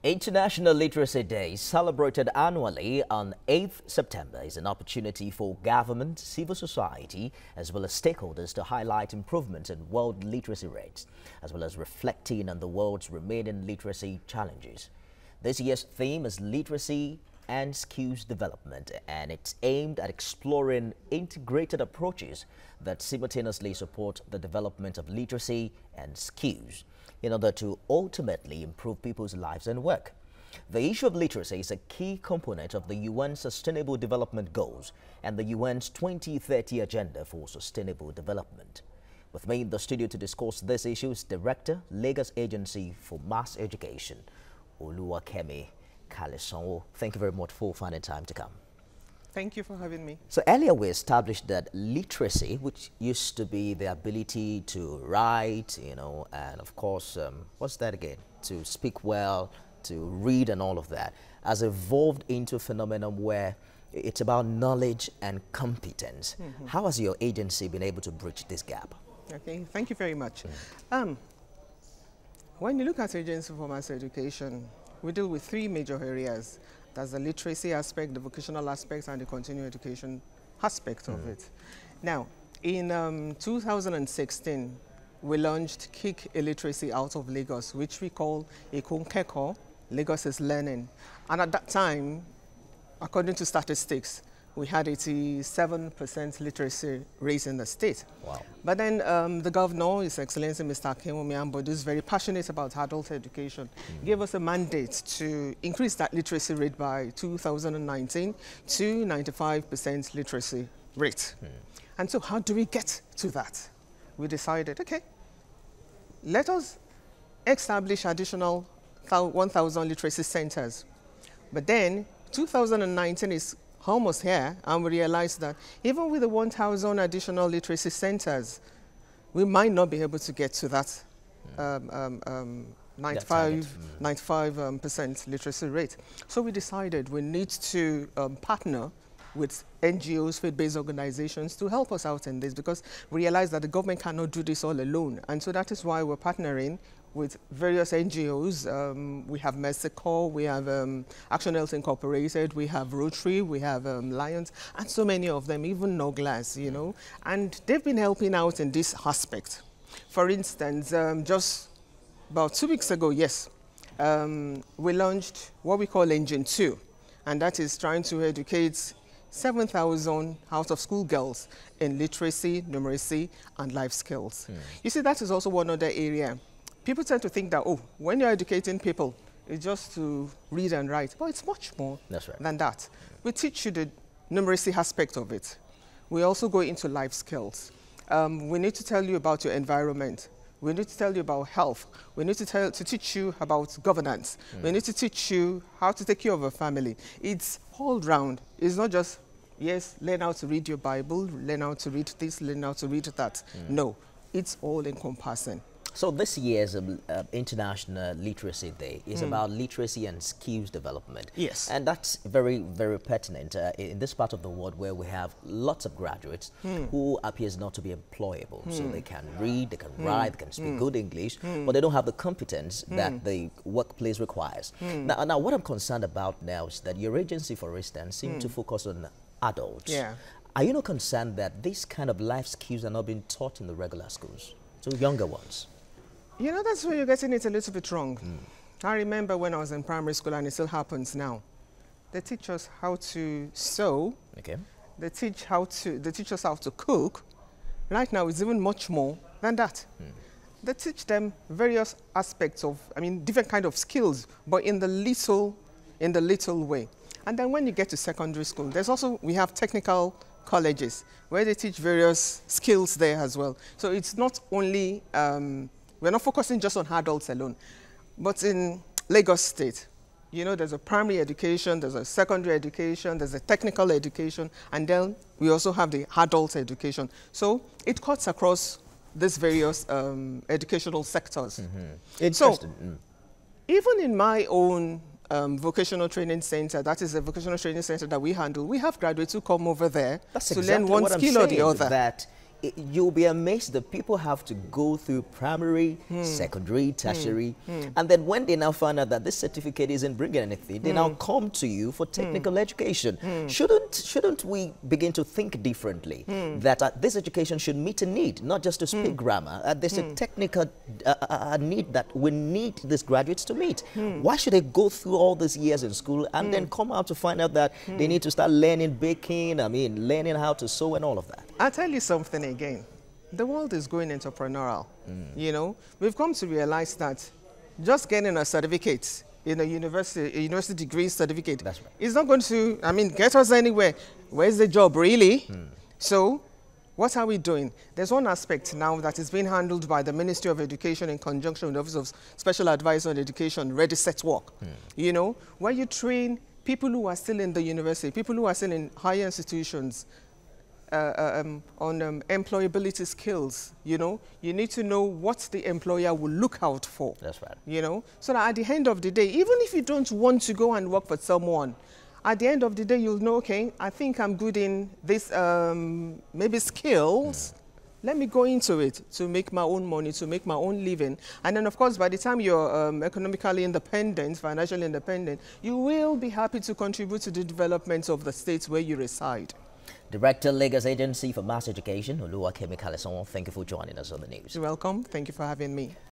International Literacy Day, celebrated annually on 8th September, is an opportunity for government, civil society, as well as stakeholders to highlight improvements in world literacy rates, as well as reflecting on the world's remaining literacy challenges. This year's theme is literacy and skills development, and it's aimed at exploring integrated approaches that simultaneously support the development of literacy and skills in order to ultimately improve people's lives and work. The issue of literacy is a key component of the UN Sustainable Development Goals and the UN's 2030 Agenda for Sustainable Development. With me in the studio to discuss this issue is Director, Lagos Agency for Mass Education, Oluwakemi Kalesanwo. Thank you very much for finding time to come. Thank you for having me. So earlier we established that literacy, which used to be the ability to write, and of course, what's that again? To speak well, to read and all of that, has evolved into a phenomenon where it's about knowledge and competence. How has your agency been able to bridge this gap? Okay, thank you very much. When you look at Agency for Mass Education, we deal with three major areas. That's the literacy aspect, the vocational aspect, and the continuing education aspect of it. Now, in 2016, we launched Kick Illiteracy Out of Lagos, which we call Ekunkeko, Lagos is Learning. And at that time, according to statistics, we had 87% literacy rate in the state. Wow. But then the governor, His Excellency Mr. Oluwakemi, who's very passionate about adult education, gave us a mandate to increase that literacy rate by 2019 to 95% literacy rate. And so how do we get to that? We decided, okay, let us establish additional 1,000 literacy centers. But then 2019 is almost here, and we realized that even with the 1,000 additional literacy centers, we might not be able to get to that 95% literacy rate. So we decided we need to partner with NGOs, faith-based organizations, to help us out in this, because we realized that the government cannot do this all alone. And so that is why we're partnering with various NGOs. We have Mercy Corps, we have Action Health Incorporated, we have Rotary, we have Lions, and so many of them, even No Glass, and they've been helping out in this aspect. For instance, just about 2 weeks ago, we launched what we call Engine 2, and that is trying to educate 7,000 out-of-school girls in literacy, numeracy, and life skills. You see, that is also one other area. People tend to think that, oh, when you're educating people, it's just to read and write. But it's much more than that. We teach you the numeracy aspect of it. We also go into life skills. We need to tell you about your environment. We need to tell you about health. We need to teach you about governance. We need to teach you how to take care of a family. It's all round. It's not just, yes, learn how to read your Bible, learn how to read this, learn how to read that. No, it's all encompassing. So this year's International Literacy Day is about literacy and skills development. Yes. And that's very, very pertinent in this part of the world where we have lots of graduates who appears not to be employable. So they can read, they can write, they can speak good English, but they don't have the competence that the workplace requires. Now, what I'm concerned about now is that your agency, for instance, seems to focus on adults. Yeah. Are you not concerned that these kind of life skills are not being taught in the regular schools to younger ones? That's where you're getting it a little bit wrong. I remember when I was in primary school, and it still happens now. They teach us how to sew. Okay. They teach us how to cook. Right now, it's even much more than that. They teach them various aspects of, different kind of skills, but in the little way. And then when you get to secondary school, we have technical colleges where they teach various skills there as well. So it's not only, we're not focusing just on adults alone. But in Lagos State, there's a primary education, there's a secondary education, there's a technical education, and then we also have the adult education. So it cuts across these various educational sectors. So even in my own vocational training center, that is a vocational training center that we handle, we have graduates who come over there to learn one skill or the other. That you'll be amazed that people have to go through primary, secondary, tertiary, and then when they now find out that this certificate isn't bringing anything, they now come to you for technical education. Shouldn't we begin to think differently? That this education should meet a need, not just to speak grammar. There's a technical need that we need these graduates to meet. Why should they go through all these years in school and then come out to find out that they need to start learning baking, learning how to sew and all of that? I'll tell you something again. The world is going entrepreneurial. You know, we've come to realize that just getting a certificate in a university degree certificate is not going to, get us anywhere. Where's the job, really? So, what are we doing? There's one aspect now that is being handled by the Ministry of Education in conjunction with the Office of Special Advisor on Education, Ready, Set, Work. You know, where you train people who are still in the university, people who are still in higher institutions, on employability skills. You know, you need to know what the employer will look out for. That's right. You know, so that at the end of the day, even if you don't want to go and work for someone, at the end of the day, you'll know, okay, I think I'm good in this, maybe skills. Let me go into it to make my own money, to make my own living. And then, of course, by the time you're economically independent, financially independent, you will be happy to contribute to the development of the states where you reside. Director, Lagos Agency for Mass Education, Oluwakemi Kalesanwo, thank you for joining us on the news. You're welcome. Thank you for having me.